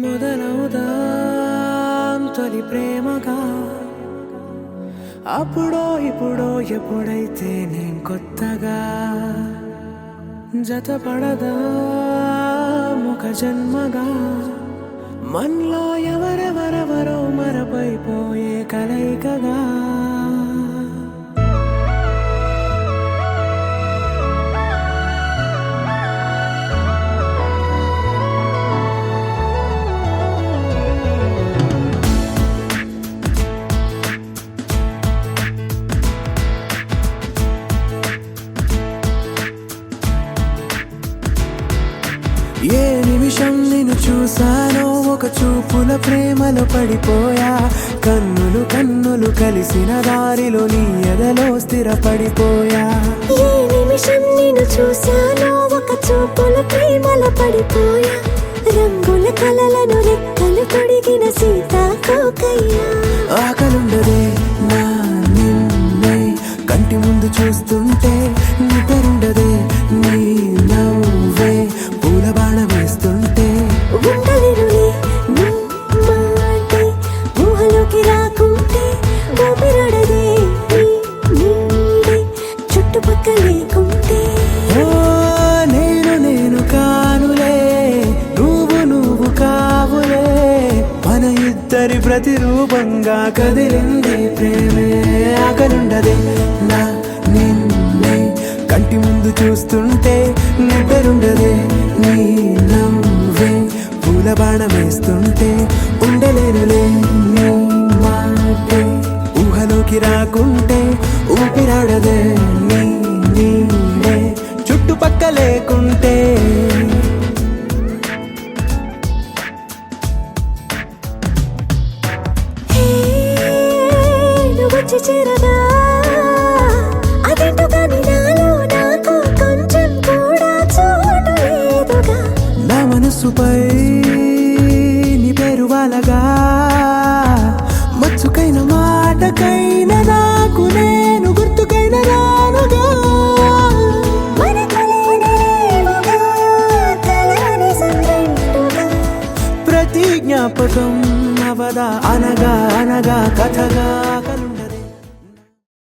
మొదలవుదాం తొలి ప్రేమగా అప్పుడో ఇప్పుడో ఎప్పుడైతే నేను కొత్తగా జతపడదా ఒక జన్మగా మనలో ఎవరెవరెవరో మరపైపోయే కలయికగా ఏ నిమిషం నిన్ను చూసానో ఒక చూపుల ప్రేమలో పడిపోయా కన్నులు కన్నులు కలిసిన దారిలో నీ ఎదలో స్థిరపడిపోయా ఏ నిమిషం నిన్ను చూసానో ఒక చూపుల ప్రేమలో పడిపోయా రంగుల కలలను రెక్కలు తొడిగిన సీతాకోకయ్యా ఆకలుండదే నా నిన్నే కంటి ముందు చూస్తుంటే నిద్రుండదే నీ నవ్వే పూల బాణ వేస్తుంటే ఉండలేనులే నీ మాటే ఊహలోకి రాకుంటే ఊపిరాడదే నీ నీడే చుట్టుపక్కల లేకుంటే ఓ నేను కానులే నువ్వు కావులే మన ఇద్దరి ప్రతిరూపంగా కదిలింది ప్రేమే ఆకలుండదే నా నిన్నే కంటి ముందు చూస్తుంటే నిద్రుండదే నీ నవ్వే పూల బాణ వేస్తుంటే ఉండలేనులే నీ మాటే ఊహలోకి రాకుంటే ఊపిరాడదే నీ నీడే చుట్టుపక్క లేకుంటే హే నువ్వు వచ్చి చేరగా అదేంటో కానీ నాలో నాకు కొంచెం కూడా చోటు లేదుగా నా మనసుపై నీ పేరు వాలగా మచ్చుకైన మాటకైన నాకు నేను గుర్తుకైన రానుగా మన కలనేవుగా కలని సంగంటుగా ప్రతి జ్ఞాపకం అవదా అనగా అనగా కథగా కలుండ